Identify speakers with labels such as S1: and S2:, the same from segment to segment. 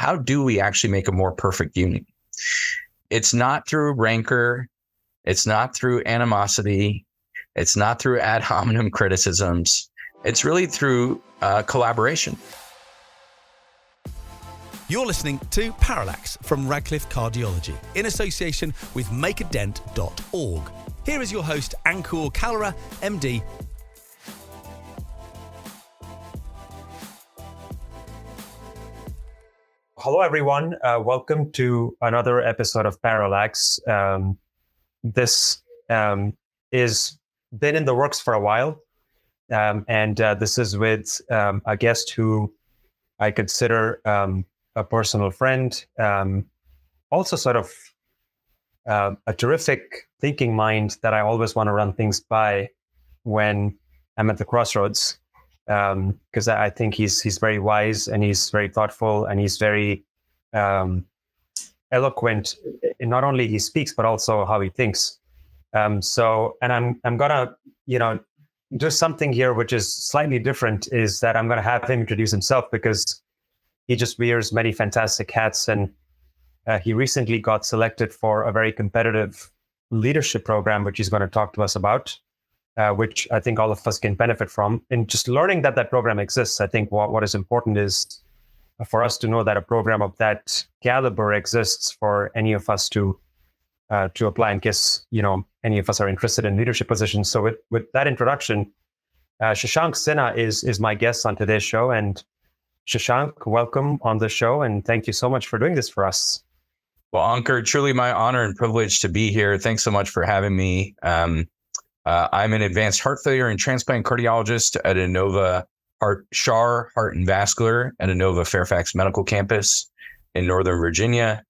S1: how do we actually make a more perfect union? It's not through rancor. It's not through animosity. It's not through ad hominem criticisms. It's really through collaboration.
S2: You're listening to Parallax from Radcliffe Cardiology in association with makeadent.org. Here is your host, Ankur, Kalra, MD.
S3: Hello, everyone. Welcome to another episode of Parallax. This is been in the works for a while, and this is with a guest who I consider a personal friend, also sort of a terrific thinking mind that I always want to run things by when I'm at the crossroads. Because I think he's very wise and he's very thoughtful and he's very eloquent in not only he speaks but also how he thinks. And I'm gonna do something here which is slightly different, is that I'm gonna have him introduce himself because he just wears many fantastic hats, and he recently got selected for a very competitive leadership program, which he's going to talk to us about. Which I think all of us can benefit from. And just learning that that program exists, I think what is important is for us to know that a program of that caliber exists for any of us to apply in case any of us are interested in leadership positions. So with that introduction, Shashank Sinha is my guest on today's show. And Shashank, welcome on the show, and thank you so much for doing this for us.
S1: Well, Ankur, truly my honor and privilege to be here. Thanks so much for having me. I'm an advanced heart failure and transplant cardiologist at Inova Heart and Vascular at Inova Fairfax Medical Campus in Northern Virginia.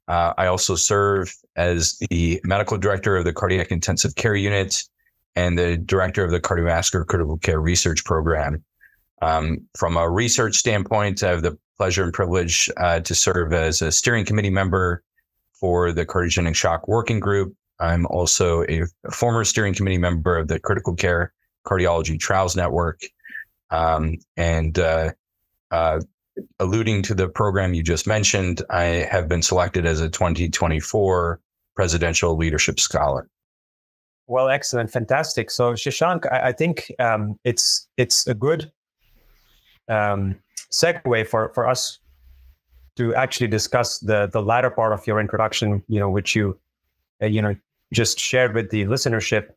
S1: I also serve as the medical director of the Cardiac Intensive Care Unit and the director of the Cardiovascular Critical Care Research Program. From a research standpoint, I have the pleasure and privilege to serve as a steering committee member for the Cardiogenic Shock Working Group. I'm also a former steering committee member of the Critical Care Cardiology Trials Network. Alluding to the program you just mentioned, I have been selected as a 2024 Presidential Leadership Scholar.
S3: Well, excellent. Fantastic. So Shashank, I think it's a good segue for us to actually discuss the latter part of your introduction, which you just shared with the listenership.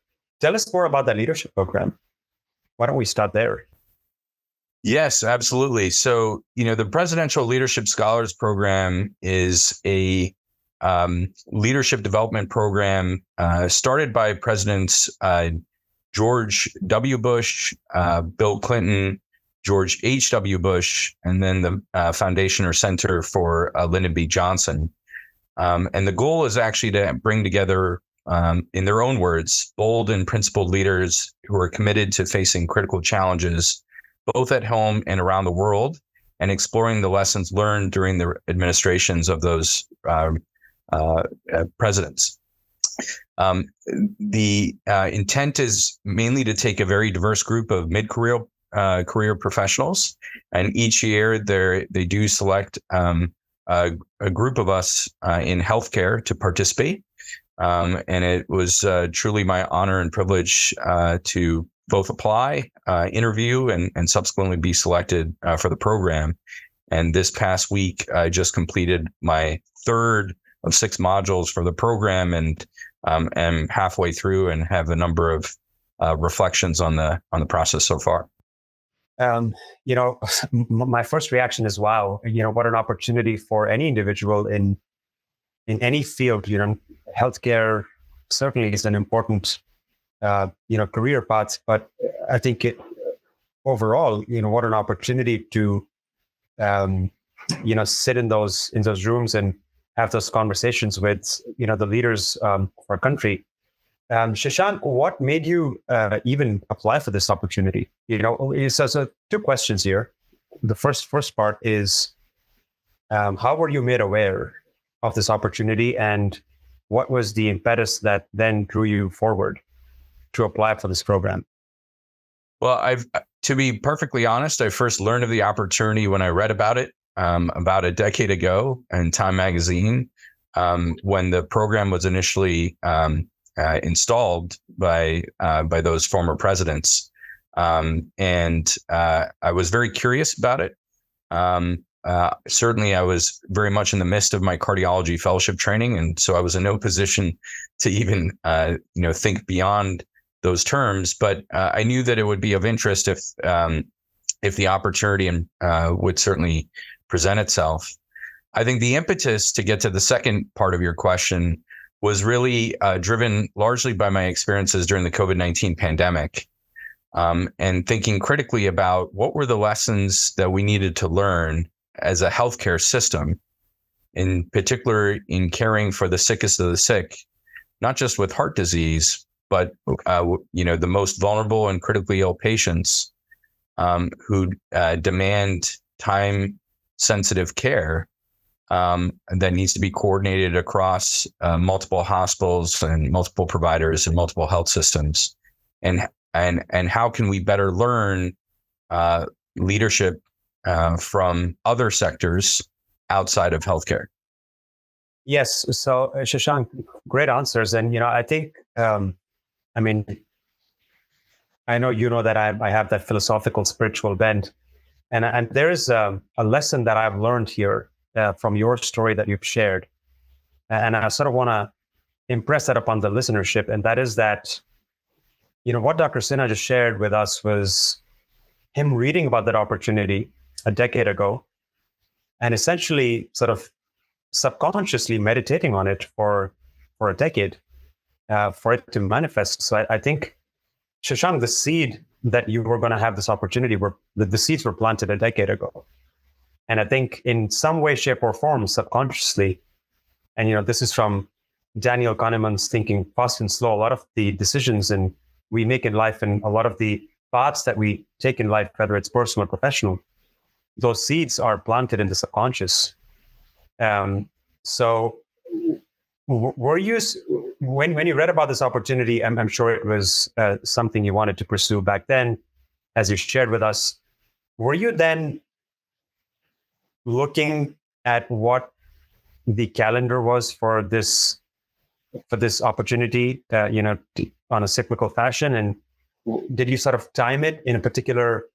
S3: Tell us more about that leadership program. Why don't we start there?
S1: Yes, absolutely. So, the Presidential Leadership Scholars Program is a leadership development program started by Presidents George W. Bush, Bill Clinton, George H.W. Bush, and then the Foundation or Center for Lyndon B. Johnson. And the goal is actually to bring together, in their own words, bold and principled leaders who are committed to facing critical challenges, both at home and around the world, and exploring the lessons learned during the administrations of those presidents. The intent is mainly to take a very diverse group of mid-career career professionals, and each year they do select a group of us in healthcare to participate. And it was truly my honor and privilege to both apply, interview, and subsequently be selected for the program. And this past week, I just completed my third of 6 modules for the program, and am halfway through and have a number of reflections on the process so far.
S3: My first reaction is, wow, what an opportunity for any individual in any field. Healthcare certainly is an important, career path, but I think overall, what an opportunity to, sit in those rooms and have those conversations with, the leaders of our country. Shashank, what made you even apply for this opportunity? So 2 questions here. The first part is, how were you made aware of this opportunity, and what was the impetus that then drew you forward to apply for this program?
S1: Well, to be perfectly honest, I first learned of the opportunity when I read about it about a decade ago in Time Magazine when the program was initially installed by those former presidents. And I was very curious about it. Certainly, I was very much in the midst of my cardiology fellowship training, and so I was in no position to even think beyond those terms. But I knew that it would be of interest if the opportunity would certainly present itself. I think the impetus to get to the second part of your question was really driven largely by my experiences during the COVID-19 pandemic, and thinking critically about what were the lessons that we needed to learn as a healthcare system, in particular in caring for the sickest of the sick, not just with heart disease, but the most vulnerable and critically ill patients who demand time-sensitive care that needs to be coordinated across multiple hospitals and multiple providers and multiple health systems, and how can we better learn leadership from other sectors outside of healthcare?
S3: Yes. So Shashank, great answers. And, I think, I know that I have that philosophical, spiritual bent. And there is a lesson that I've learned here from your story that you've shared. And I sort of want to impress that upon the listenership. And that is that, what Dr. Sinha just shared with us was him reading about that opportunity a decade ago and essentially sort of subconsciously meditating on it for a decade for it to manifest. So I think, Shashank, the seed that you were going to have this opportunity, the seeds were planted a decade ago. And I think in some way, shape, or form, subconsciously, and this is from Daniel Kahneman's Thinking Fast and Slow, a lot of the decisions we make in life and a lot of the paths that we take in life, whether it's personal or professional, those seeds are planted in the subconscious. So were you, when you read about this opportunity, I'm sure it was something you wanted to pursue back then, as you shared with us, were you then looking at what the calendar was for this opportunity, on a cyclical fashion? And did you sort of time it in a particular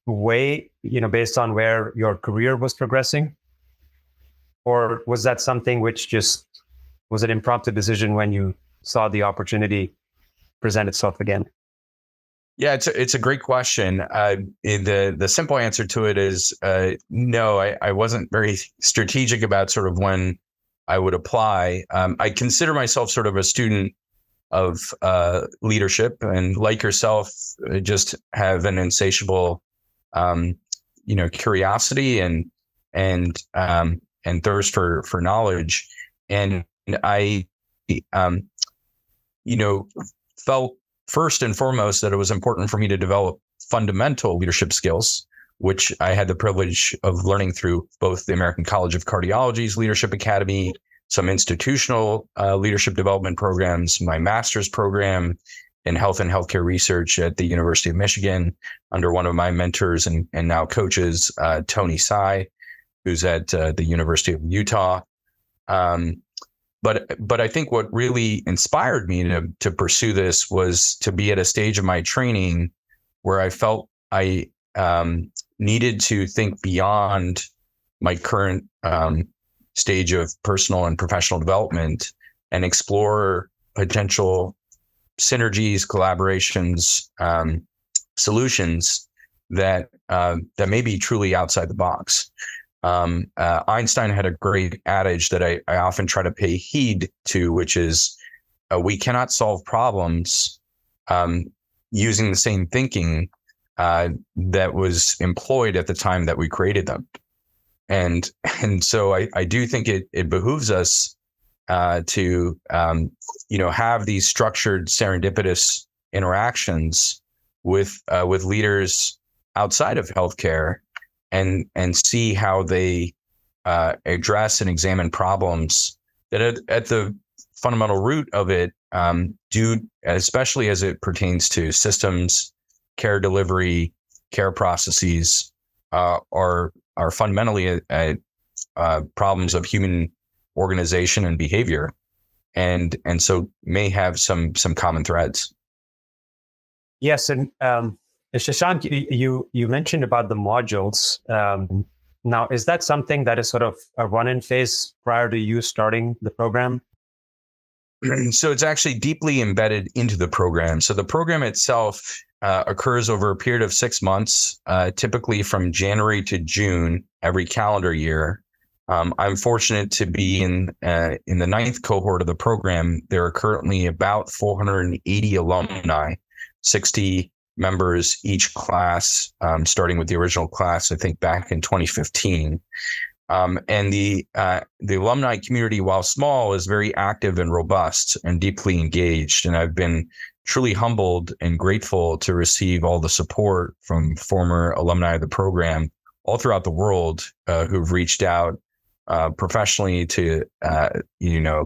S3: way, based on where your career was progressing? Or was that something which just was an impromptu decision when you saw the opportunity present itself again?
S1: Yeah, it's a great question. The simple answer to it is no. I wasn't very strategic about sort of when I would apply. I consider myself sort of a student of leadership, and like yourself, just have an insatiable, curiosity and thirst for knowledge. And I, felt first and foremost that it was important for me to develop fundamental leadership skills, which I had the privilege of learning through both the American College of Cardiology's Leadership Academy, some institutional leadership development programs, my master's program in health and healthcare research at the University of Michigan under one of my mentors and now coaches, Tony Tsai, who's at the University of Utah. But I think what really inspired me to pursue this was to be at a stage of my training where I felt I needed to think beyond my current stage of personal and professional development and explore potential synergies, collaborations, solutions that may be truly outside the box. Einstein had a great adage that I often try to pay heed to, which is we cannot solve problems using the same thinking that was employed at the time that we created them. And so I do think it behooves us to have these structured serendipitous interactions with leaders outside of healthcare and see how they address and examine problems that at the fundamental root of it do, especially as it pertains to systems, care delivery, care processes, are are fundamentally problems of human organization and behavior, and so may have some common threads.
S3: Yes, and Shashank, you mentioned about the modules. Now, is that something that is sort of a run-in phase prior to you starting the program?
S1: So it's actually deeply embedded into the program. So the program itself occurs over a period of 6 months, typically from January to June every calendar year. I'm fortunate to be in the 9th cohort of the program. There are currently about 480 alumni, 60 members each class, starting with the original class, I think back in 2015. And the alumni community, while small, is very active and robust and deeply engaged. And I've been truly humbled and grateful to receive all the support from former alumni of the program all throughout the world who've reached out professionally to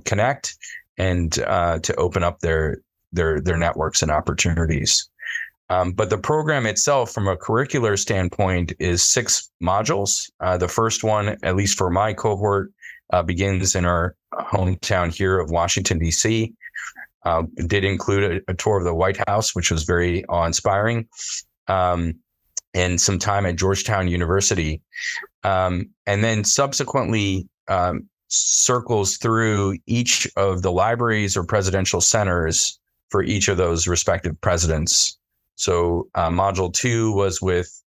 S1: connect and to open up their networks and opportunities. But the program itself, from a curricular standpoint, is 6 modules. The first one, at least for my cohort, begins in our hometown here of Washington, D.C. It did include a tour of the White House, which was very awe-inspiring, and some time at Georgetown University. And then subsequently circles through each of the libraries or presidential centers for each of those respective presidents. So module 2 was with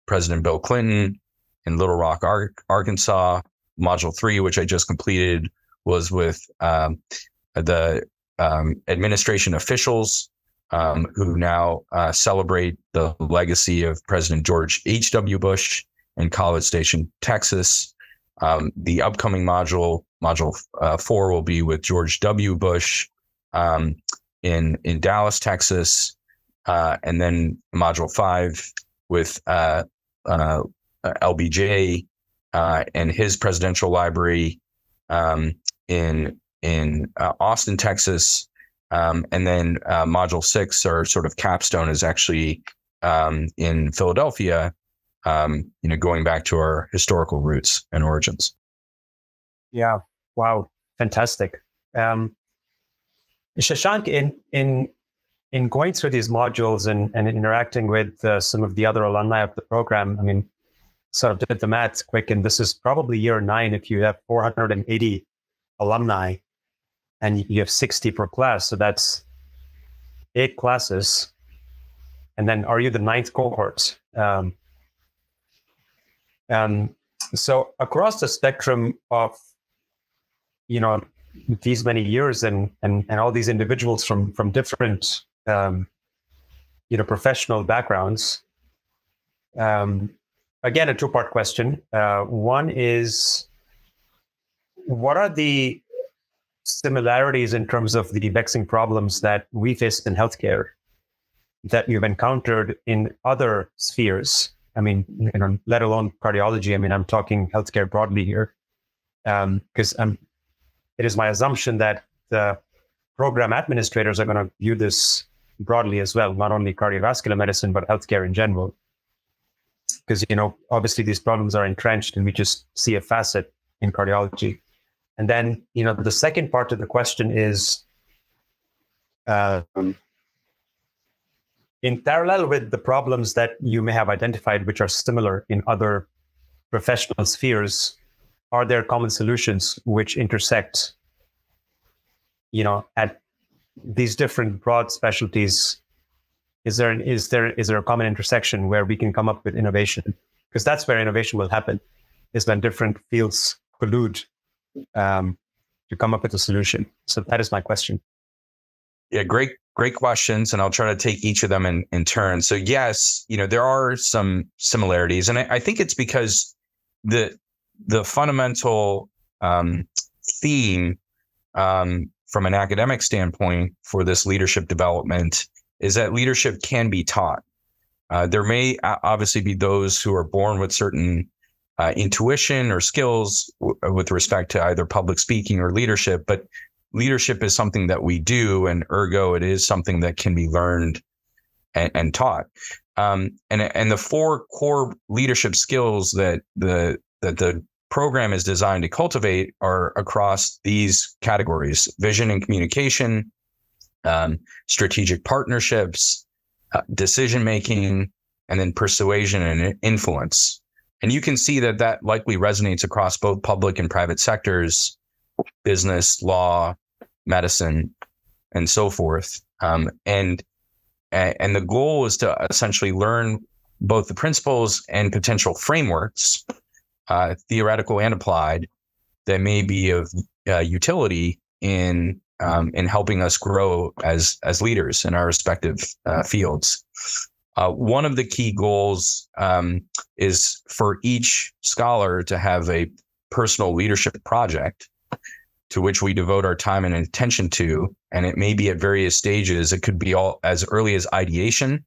S1: President Bill Clinton in Little Rock, Arkansas. Module 3, which I just completed, was with the administration officials who now celebrate the legacy of President George H.W. Bush in College Station, Texas. The upcoming module 4, will be with George W. Bush in Dallas, Texas. And then module 5 with LBJ and his presidential library in Austin, Texas. And then module 6, or sort of capstone, is actually in Philadelphia, going back to our historical roots and origins.
S3: Yeah. Wow. Fantastic. Shashank, in going through these modules and interacting with some of the other alumni of the program, I mean, sort of did the math quick, and this is probably year 9 if you have 480 alumni and you have 60 per class. So that's 8 classes. And then are you the 9th cohort? So across the spectrum of, these many years and all these individuals from different professional backgrounds. Again, a 2-part question. One is, what are the similarities in terms of the vexing problems that we face in healthcare that you've encountered in other spheres? I mean, let alone cardiology. I mean, I'm talking healthcare broadly here, because it is my assumption that the program administrators are going to view this broadly as well, not only cardiovascular medicine, but healthcare in general. Because, obviously these problems are entrenched and we just see a facet in cardiology. And then, the second part of the question is, in parallel with the problems that you may have identified, which are similar in other professional spheres, are there common solutions which intersect, at these different broad specialties? Is there a common intersection where we can come up with innovation? Because that's where innovation will happen, is when different fields collude to come up with a solution. So that is my question.
S1: Yeah, great questions, and I'll try to take each of them in turn. So yes, there are some similarities, and I think it's because the fundamental theme from an academic standpoint for this leadership development is that leadership can be taught. There may obviously be those who are born with certain intuition or skills with respect to either public speaking or leadership, but leadership is something that we do, and ergo it is something that can be learned and taught. And the 4 core leadership skills that the program is designed to cultivate are across these categories: vision and communication, strategic partnerships, decision making, and then persuasion and influence. And you can see that likely resonates across both public and private sectors, business, law, medicine, and so forth. And the goal is to essentially learn both the principles and potential frameworks, theoretical and applied, that may be of utility in helping us grow as leaders in our respective fields. One of the key goals is for each scholar to have a personal leadership project to which we devote our time and attention to, and it may be at various stages. It could be all as early as ideation,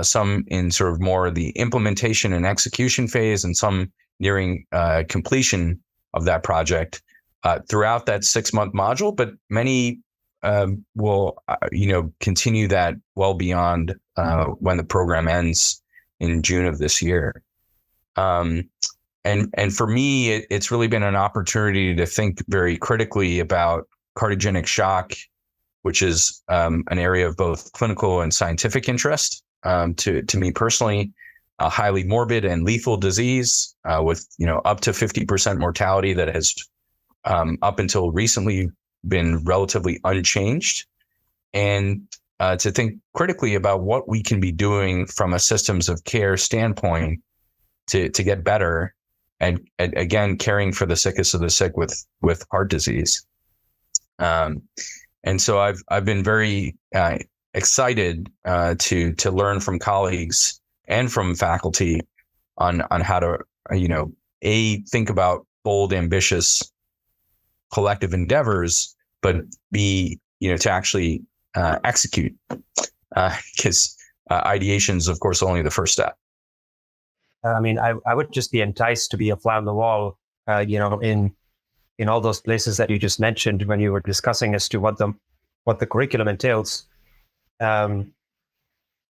S1: some in sort of more the implementation and execution phase, and some nearing completion of that project throughout that 6-month module. But many will, continue that well beyond when the program ends in June of this year. And for me, it's really been an opportunity to think very critically about cardiogenic shock, which is an area of both clinical and scientific interest to me personally. A highly morbid and lethal disease with up to 50% mortality that has up until recently been relatively unchanged, and to think critically about what we can be doing from a systems of care standpoint to get better, and again caring for the sickest of the sick with heart disease. And so I've been very excited to learn from colleagues and from faculty on how to think about bold, ambitious collective endeavors, but B, to actually execute, because ideation is, of course, only the first step.
S3: I mean, I would just be enticed to be a fly on the wall, in all those places that you just mentioned when you were discussing as to what the curriculum entails.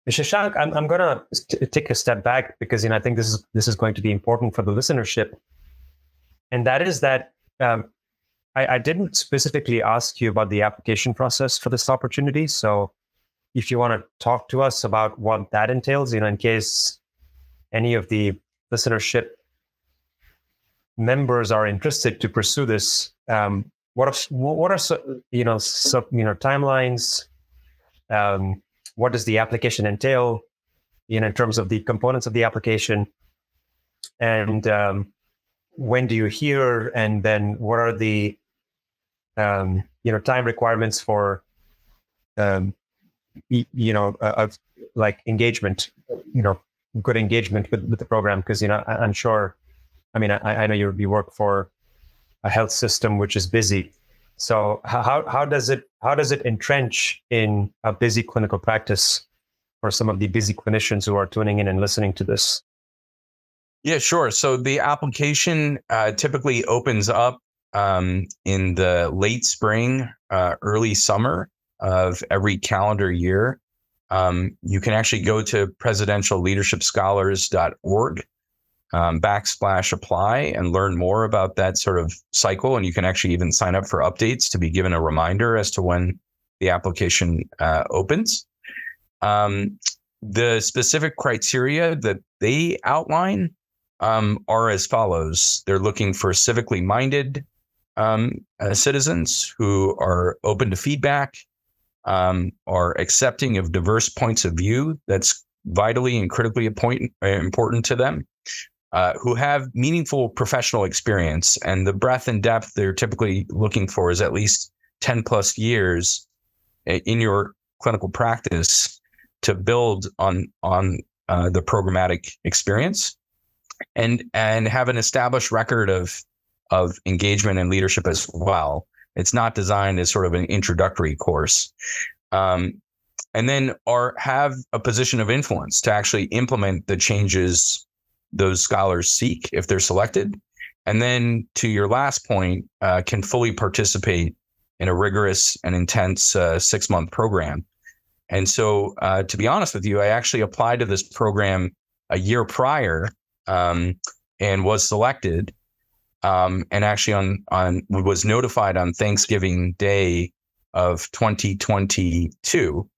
S3: Shashank, I'm going to take a step back because I think this is going to be important for the listenership, and that is that I didn't specifically ask you about the application process for this opportunity. So, if you want to talk to us about what that entails, in case any of the listenership members are interested to pursue this, what are timelines? What does the application entail, in terms of the components of the application, and when do you hear, and then what are the time requirements for like engagement, good engagement with the program, because I'm sure, I know you work for a health system which is busy. So how does it entrench in a busy clinical practice for some of the busy clinicians who are tuning in and listening to this?
S1: Yeah, sure. So the application typically opens up in the late spring, early summer of every calendar year. You can actually go to presidentialleadershipscholars.org /apply and learn more about that sort of cycle. And you can actually even sign up for updates to be given a reminder as to when the application opens. The specific criteria that they outline are as follows. They're looking for civically minded citizens who are open to feedback, are accepting of diverse points of view that's vitally and critically important to them, who have meaningful professional experience, and the breadth and depth they're typically looking for is at least 10 plus years in your clinical practice to build on the programmatic experience, and have an established record of engagement and leadership as well. It's not designed as sort of an introductory course. And then have a position of influence to actually implement the changes those scholars seek if they're selected. And then, to your last point, can fully participate in a rigorous and intense 6-month program. And so, to be honest with you, I actually applied to this program a year prior and was selected. And actually was notified on Thanksgiving Day of 2022,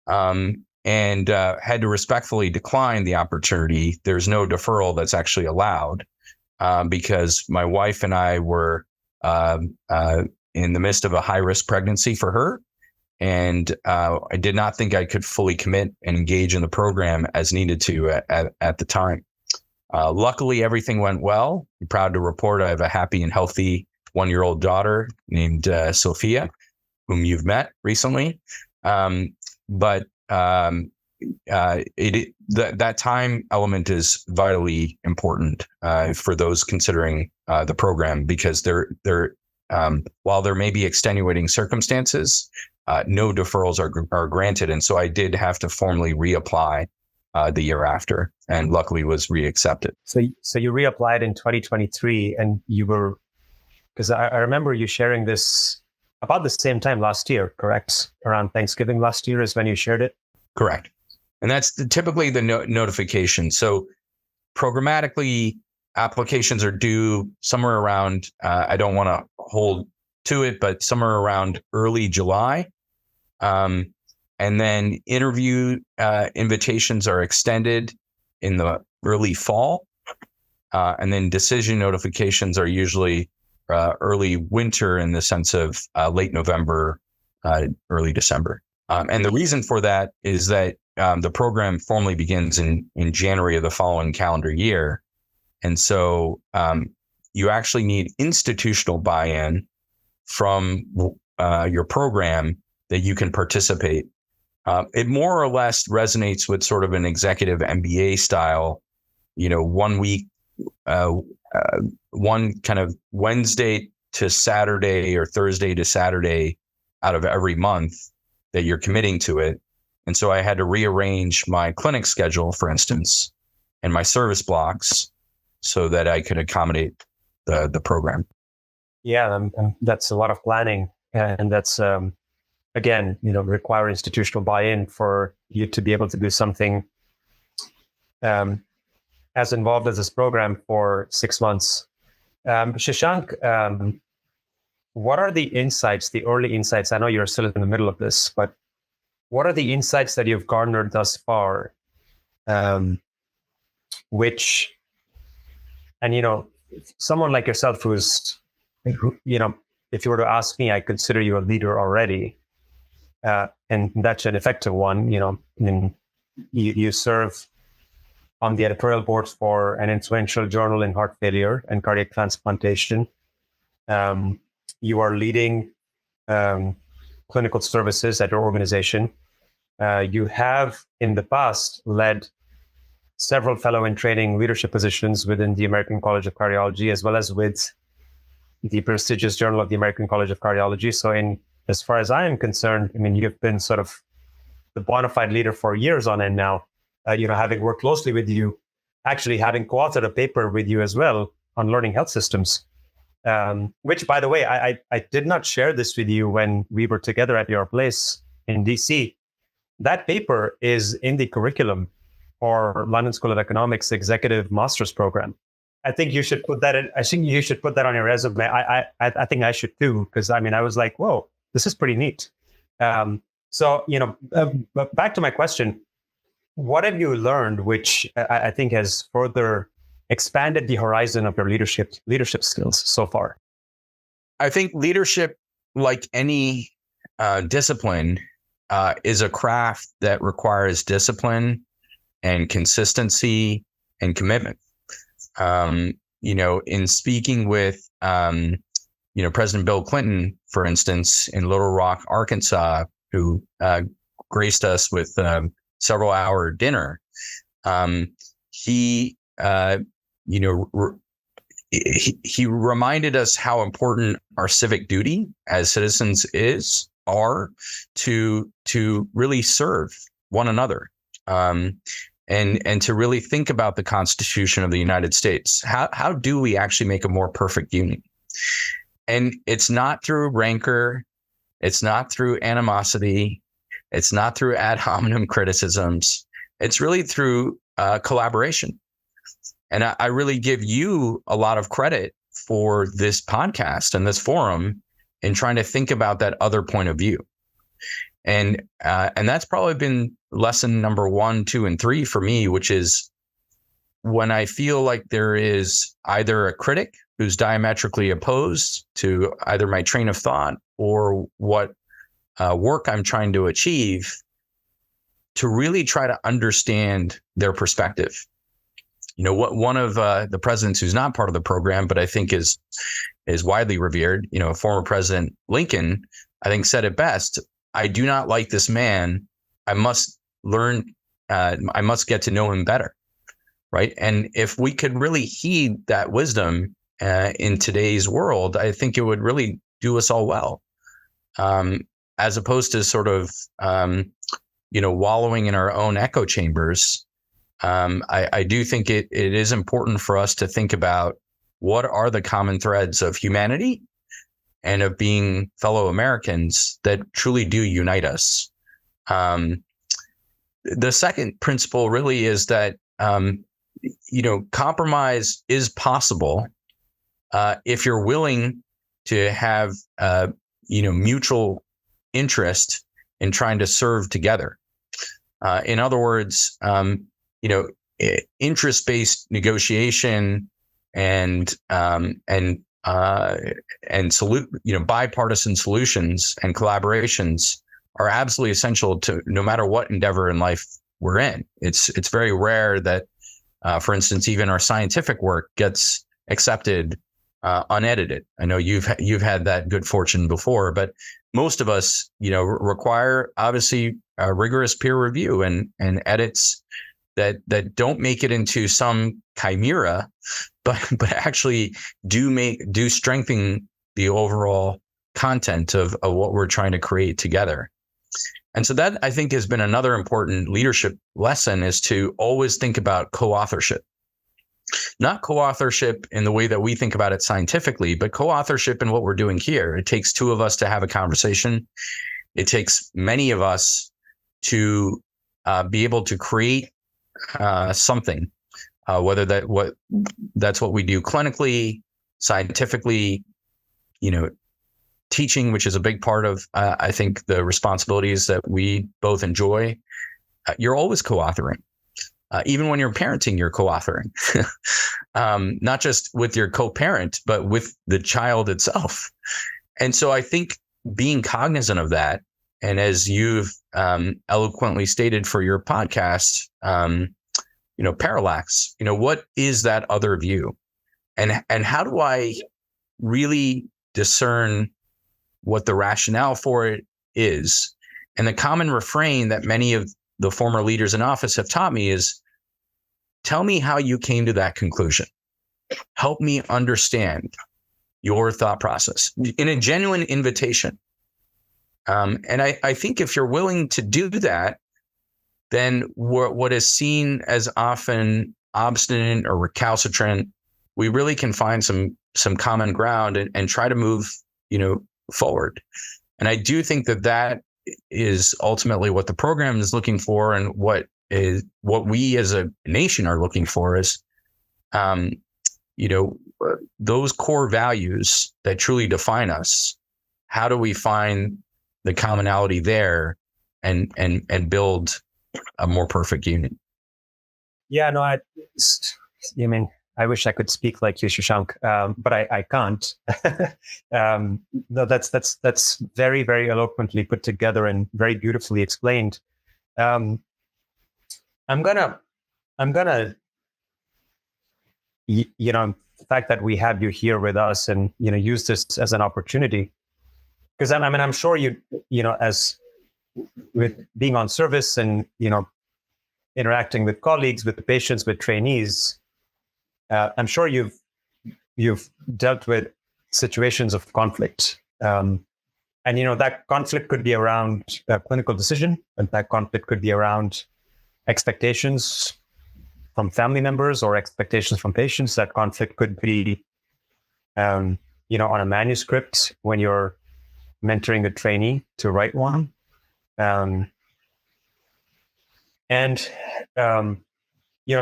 S1: and had to respectfully decline the opportunity. There's no deferral that's actually allowed because my wife and I were in the midst of a high-risk pregnancy for her. And I did not think I could fully commit and engage in the program as needed to at the time. Luckily, everything went well. I'm proud to report I have a happy and healthy 1-year-old daughter named Sophia, whom you've met recently. But that time element is vitally important for those considering the program, because while there may be extenuating circumstances, no deferrals are granted. And so I did have to formally reapply the year after, and luckily was reaccepted.
S3: So you reapplied in 2023, and you were, because I remember you sharing this about the same time last year, correct? Around Thanksgiving last year is when you shared it?
S1: Correct. And that's typically the notification. So programmatically, applications are due somewhere around, I don't want to hold to it, but somewhere around early July. And then interview invitations are extended in the early fall. And then decision notifications are usually early winter, in the sense of late November, early December. And the reason for that is that the program formally begins in January of the following calendar year. And so you actually need institutional buy-in from your program that you can participate. It more or less resonates with sort of an executive MBA style, 1 week, one kind of Wednesday to Saturday or Thursday to Saturday out of every month that you're committing to it. And so I had to rearrange my clinic schedule, for instance, and my service blocks so that I could accommodate the program.
S3: Yeah, that's a lot of planning. And that's, again, require institutional buy-in for you to be able to do something as involved as this program for 6 months. Shashank, what are the insights, the early insights? I know you're still in the middle of this, but what are the insights that you've garnered thus far? Someone like yourself who's, if you were to ask me, I consider you a leader already. And that's an effective one. You serve on the editorial boards for an influential journal in heart failure and cardiac transplantation. You are leading clinical services at your organization. You have in the past led several fellow in training leadership positions within the American College of Cardiology, as well as with the prestigious Journal of the American College of Cardiology. So as far as I am concerned, you've been sort of the bona fide leader for years on end now, having worked closely with you, actually having co-authored a paper with you as well on learning health systems, which, by the way, I did not share this with you when we were together at your place in DC. That paper is in the curriculum for London School of Economics Executive Master's Program. I think you should put that in. I think you should put that on your resume. I think I should too, because I was like, whoa, this is pretty neat. But back to my question, what have you learned, which I think has further expanded the horizon of your leadership skills so far?
S1: I think leadership, like any discipline, is a craft that requires discipline and consistency and commitment. In speaking with, President Bill Clinton, for instance, in Little Rock, Arkansas, who graced us with several hour dinner, he reminded us how important our civic duty as citizens are to really serve one another. And to really think about the Constitution of the United States. How do we actually make a more perfect union? And it's not through rancor. It's not through animosity. It's not through ad hominem criticisms. It's really through collaboration. And I really give you a lot of credit for this podcast and this forum in trying to think about that other point of view. And that's probably been lesson number 1, 2, and 3 for me, which is when I feel like there is either a critic who's diametrically opposed to either my train of thought or what work I'm trying to achieve, to really try to understand their perspective. You know, what one of the presidents who's not part of the program, but I think is widely revered, you know, former President Lincoln, I think said it best: "I do not like this man. I must learn. I must get to know him better." Right. And if we could really heed that wisdom in today's world, I think it would really do us all well, as opposed to sort of, wallowing in our own echo chambers. I do think it is important for us to think about what are the common threads of humanity and of being fellow Americans that truly do unite us. The second principle really is that, compromise is possible if you're willing to have, mutual interest in trying to serve together. In other words, interest-based negotiation and bipartisan solutions and collaborations are absolutely essential to no matter what endeavor in life we're in. It's very rare that, for instance, even our scientific work gets accepted unedited. I know you've had that good fortune before, but most of us, require obviously rigorous peer review and edits that don't make it into some chimera, but actually do strengthen the overall content of what we're trying to create together. And so that, I think, has been another important leadership lesson, is to always think about co-authorship. Not co-authorship in the way that we think about it scientifically, but co-authorship in what we're doing here. It takes 2 of us to have a conversation. It takes many of us to be able to create something, whether that's what we do clinically, scientifically, teaching, which is a big part of, I think, the responsibilities that we both enjoy. You're always co-authoring. Even when you're parenting, you're co-authoring, not just with your co-parent, but with the child itself. And so I think being cognizant of that, and as you've eloquently stated for your podcast, Parallax, what is that other view? And how do I really discern what the rationale for it is? And the common refrain that many of the former leaders in office have taught me is, tell me how you came to that conclusion. Help me understand your thought process in a genuine invitation. And I think if you're willing to do that, then what is seen as often obstinate or recalcitrant, we really can find some common ground and try to move, forward. And I do think that is ultimately what the program is looking for, and what we as a nation are looking for is, those core values that truly define us. How do we find the commonality there and build a more perfect union?
S3: Yeah, no, I wish I could speak like you, Shashank, but I can't. No, that's very, very eloquently put together and very beautifully explained. I'm gonna, the fact that we have you here with us and use this as an opportunity, because I'm sure as with being on service and interacting with colleagues, with patients, with trainees. I'm sure you've dealt with situations of conflict, and that conflict could be around a clinical decision, and that conflict could be around expectations from family members or expectations from patients. That conflict could be, on a manuscript when you're mentoring a trainee to write one. And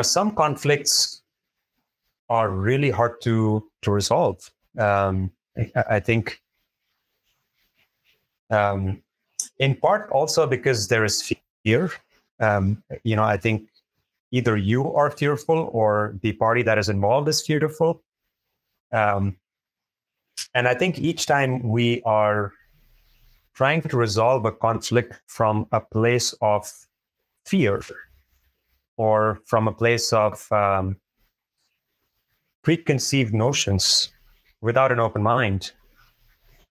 S3: some conflicts are really hard to resolve. I think, in part also because there is fear. I think either you are fearful or the party that is involved is fearful. And I think each time we are trying to resolve a conflict from a place of fear or from a place of preconceived notions without an open mind,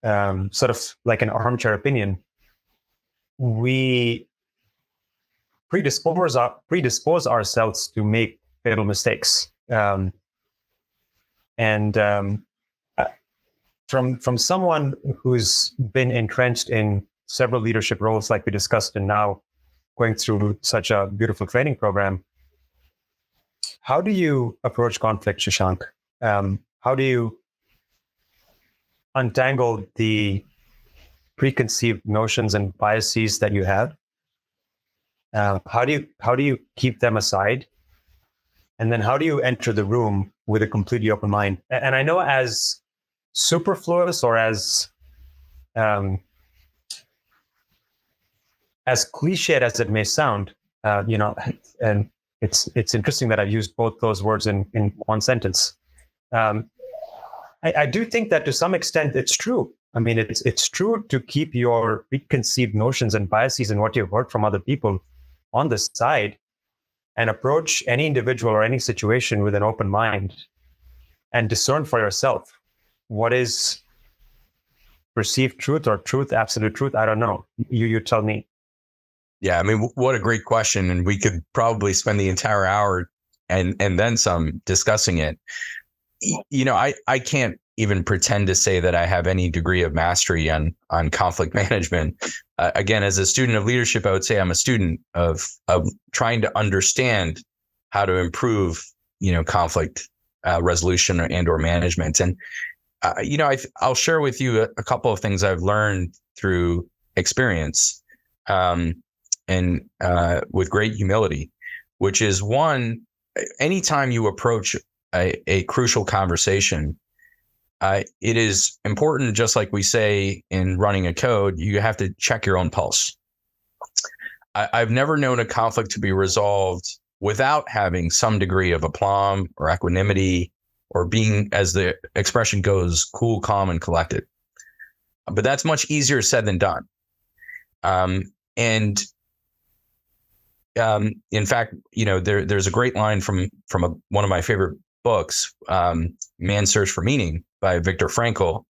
S3: sort of like an armchair opinion, we predispose ourselves to make fatal mistakes. From someone who's been entrenched in several leadership roles, like we discussed, and now going through such a beautiful training program, how do you approach conflict, Shashank? How do you untangle the preconceived notions and biases that you have? How do you keep them aside? And then how do you enter the room with a completely open mind? And I know, as superfluous or as cliched as it may sound, and it's interesting that I've used both those words in one sentence. I do think that to some extent it's true. I mean, it's true to keep your preconceived notions and biases and what you've heard from other people on the side and approach any individual or any situation with an open mind and discern for yourself what is perceived truth or truth, absolute truth. I don't know. You tell me.
S1: Yeah, I mean, what a great question. And we could probably spend the entire hour and then some discussing it. I can't even pretend to say that I have any degree of mastery on conflict management. Again, as a student of leadership, I would say I'm a student of trying to understand how to improve, conflict resolution and or management. And I'll share with you a couple of things I've learned through experience, and with great humility, which is one: anytime you approach a crucial conversation, it is important, just like we say in running a code, you have to check your own pulse. I've never known a conflict to be resolved without having some degree of aplomb or equanimity, or being, as the expression goes, cool, calm, and collected. But that's much easier said than done. In fact, there's a great line from one of my favorite books, Man's Search for Meaning by Viktor Frankl,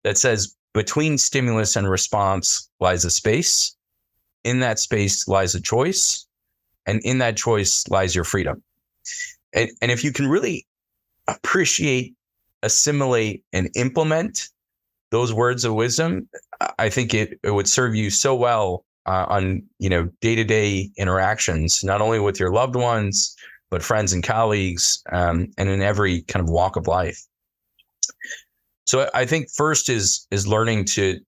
S1: that says, between stimulus and response lies a space. In that space lies a choice. And in that choice lies your freedom. And if you can really appreciate, assimilate, and implement those words of wisdom, I think it would serve you so well on day-to-day interactions, not only with your loved ones, but friends and colleagues, and in every kind of walk of life. So I think first is learning to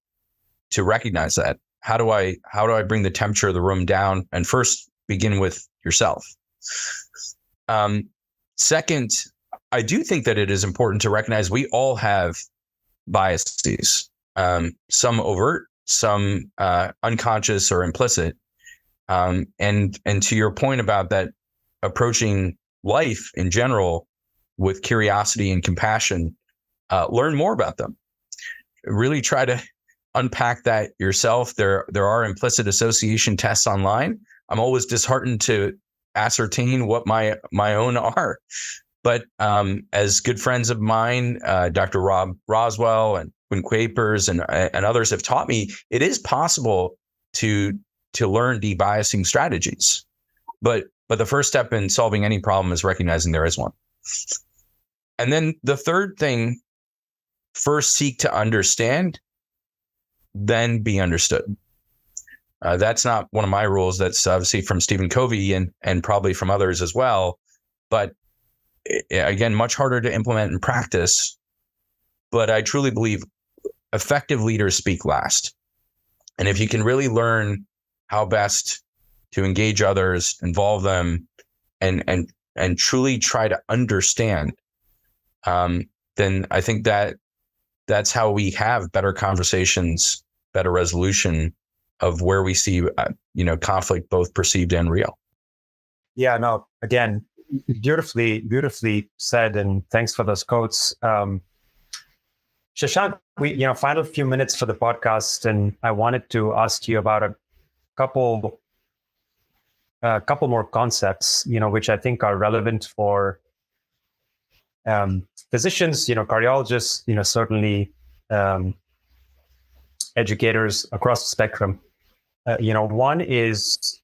S1: recognize that. How do I bring the temperature of the room down? And first, begin with yourself. Second, I do think that it is important to recognize we all have biases, some overt, some unconscious or implicit. And to your point about that, approaching life in general with curiosity and compassion, learn more about them. Really try to unpack that yourself. There are implicit association tests online. I'm always disheartened to ascertain what my own are. But as good friends of mine, Dr. Rob Roswell and Quinn Quapers and others have taught me, it is possible to learn debiasing strategies. But the first step in solving any problem is recognizing there is one. And then the third thing, first seek to understand, then be understood. That's not one of my rules. That's obviously from Stephen Covey and probably from others as well. But again, much harder to implement in practice. But I truly believe effective leaders speak last. And if you can really learn how best to engage others, involve them, and truly try to understand, then I think that's how we have better conversations, better resolution of where we see, conflict, both perceived and real.
S3: Yeah, no, again, beautifully said. And thanks for those quotes. Shashank, we, final few minutes for the podcast, and I wanted to ask you about a couple more concepts, which I think are relevant for physicians, cardiologists, certainly educators across the spectrum. One is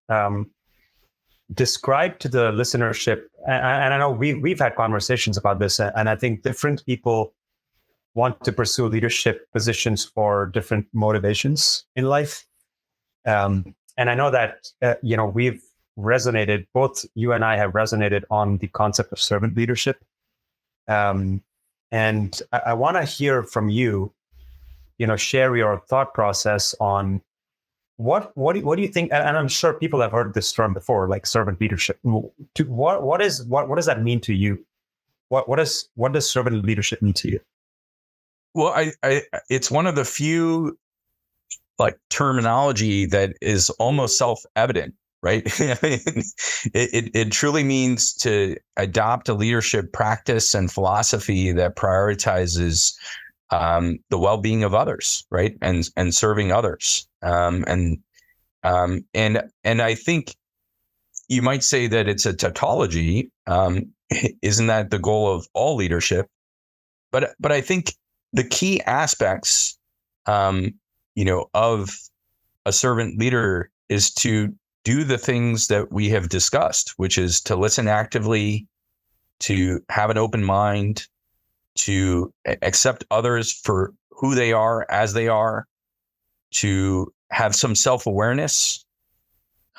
S3: describe to the listenership, and I know we've had conversations about this, and I think different people want to pursue leadership positions for different motivations in life. And I know that, we've resonated, both you and I have resonated on the concept of servant leadership. And I want to hear from you, share your thought process on what do you think? And I'm sure people have heard this term before, like servant leadership. What does that mean to you? What does servant leadership mean to you?
S1: Well, I it's one of the few terminology that is almost self-evident, right? it truly means to adopt a leadership practice and philosophy that prioritizes the well-being of others, right, and serving others, and I think you might say that it's a tautology. Isn't that the goal of all leadership? But I think the key aspects, of a servant leader is to do the things that we have discussed, which is to listen actively, to have an open mind, to accept others for who they are as they are, to have some self-awareness.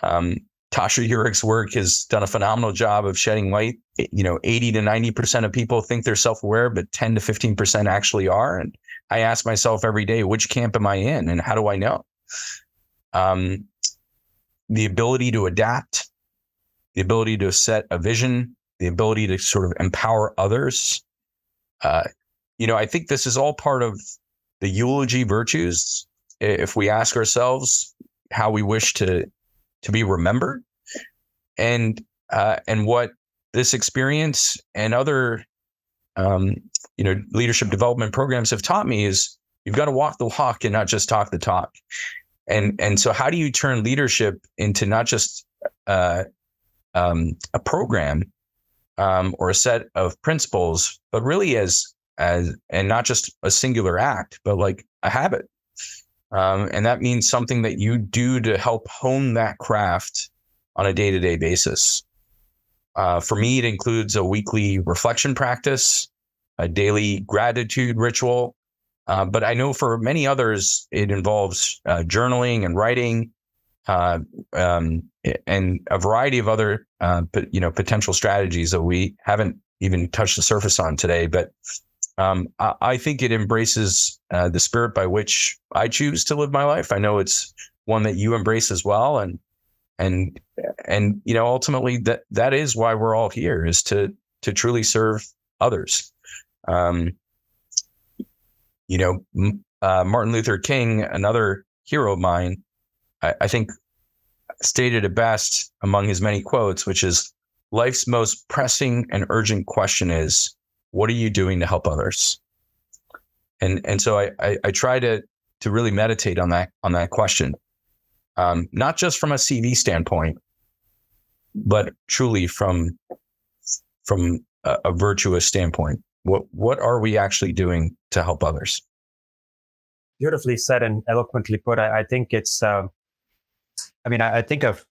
S1: Tasha Urich's work has done a phenomenal job of shedding light. 80 to 90% of people think they're self-aware, but 10 to 15% actually are. And I ask myself every day, which camp am I in, and how do I know? The ability to adapt, the ability to set a vision, the ability to sort of empower others. I think this is all part of the eulogy virtues. If we ask ourselves how we wish to be remembered, and what this experience and other leadership development programs have taught me is you've got to walk the walk and not just talk the talk. And so how do you turn leadership into not just a program or a set of principles, but really as and not just a singular act, but like a habit. And that means something that you do to help hone that craft on a day-to-day basis. For me, it includes a weekly reflection practice, a daily gratitude ritual. But I know for many others, it involves journaling and writing, and a variety of other, potential strategies that we haven't even touched the surface on today. But I think it embraces the spirit by which I choose to live my life. I know it's one that you embrace as well, and ultimately that is why we're all here, is to truly serve others. Martin Luther King, another hero of mine, I think stated it best among his many quotes, which is, life's most pressing and urgent question is, what are you doing to help others? And so I try to really meditate on that question, not just from a CV standpoint, but truly from a virtuous standpoint. What are we actually doing to help others?
S3: Beautifully said and eloquently put. I think it's, I think of,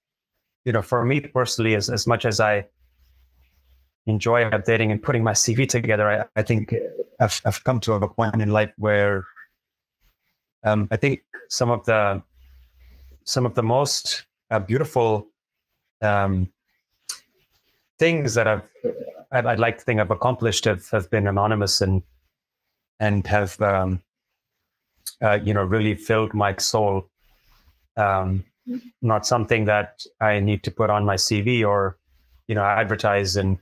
S3: for me personally, as much as I enjoy updating and putting my CV together, I think I've come to a point in life where I think some of the most beautiful things that I'd like to think I've accomplished have been anonymous and have really filled my soul. not something that I need to put on my CV or, advertise. And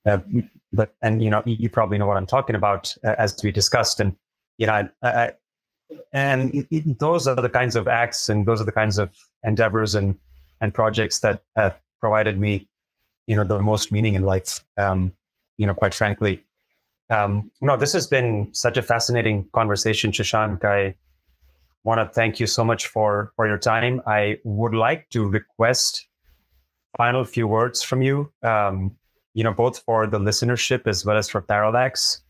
S3: you probably know what I'm talking about, as we discussed. And those are the kinds of acts, and those are the kinds of endeavors and projects that have provided me, the most meaning in life. Quite frankly. This has been such a fascinating conversation, Shashank. I want to thank you so much for your time. I would like to request final few words from you, both for the listenership as well as for Parallax.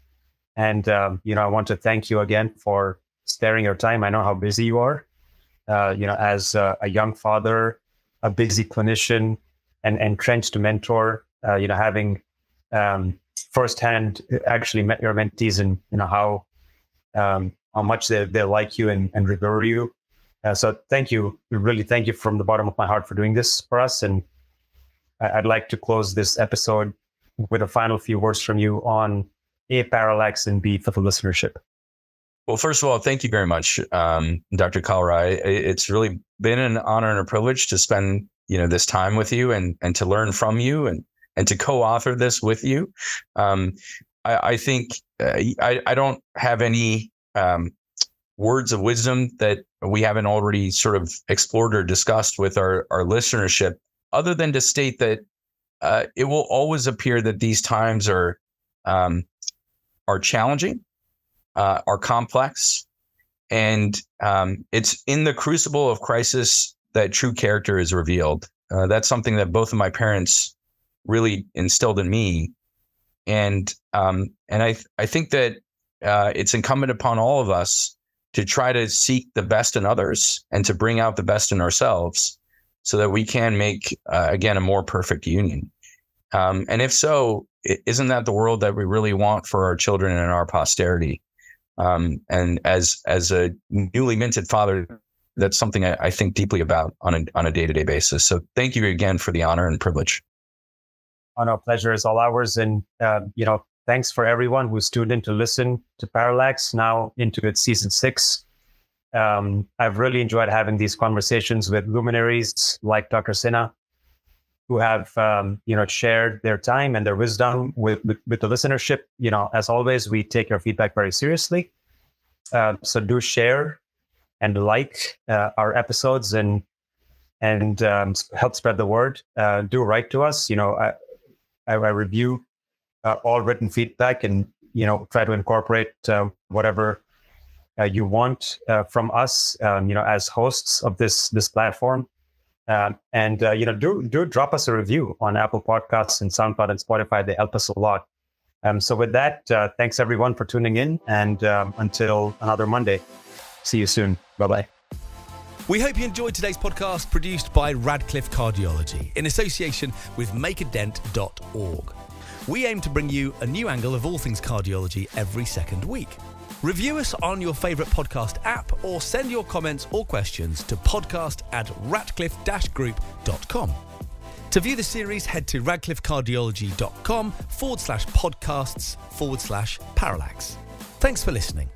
S3: And, I want to thank you again for sparing your time. I know how busy you are, as a young father, a busy clinician, and entrenched mentor, having firsthand actually met your mentees and, how much they like you and revere you. So thank you. Really thank you from the bottom of my heart for doing this for us. And I'd like to close this episode with a final few words from you on A, Parallax, and B, for the listenership.
S1: Well, first of all, thank you very much, Dr. Kalra. It's really been an honor and a privilege to spend, this time with you and to learn from you and to co-author this with you. I think I don't have any words of wisdom that we haven't already sort of explored or discussed with our listenership, other than to state that it will always appear that these times are challenging, are complex, and it's in the crucible of crisis that true character is revealed. That's something that both of my parents really instilled in me, and I think that it's incumbent upon all of us to try to seek the best in others and to bring out the best in ourselves, so that we can make again a more perfect union. And if so, isn't that the world that we really want for our children and our posterity? And as a newly minted father, that's something I think deeply about on a day-to-day basis. So thank you again for the honor and privilege.
S3: Oh, no, pleasure is all ours. And, thanks for everyone who's tuned in to listen to Parallax, now into its season 6. I've really enjoyed having these conversations with luminaries like Dr. Sinha, who have, shared their time and their wisdom with the listenership. As always, we take your feedback very seriously. So do share and like our episodes and help spread the word. Do write to us. I review all written feedback and, try to incorporate whatever you want from us, as hosts of this platform. Do drop us a review on Apple Podcasts and SoundCloud and Spotify. They help us a lot. So with that, thanks everyone for tuning in, and until another Monday, see you soon. Bye-bye.
S2: We hope you enjoyed today's podcast, produced by Radcliffe Cardiology in association with makeadent.org. We aim to bring you a new angle of all things cardiology every second week. Review us on your favourite podcast app, or send your comments or questions to podcast@radcliffe-group.com. To view the series, head to radcliffecardiology.com/podcasts/Parallax. Thanks for listening.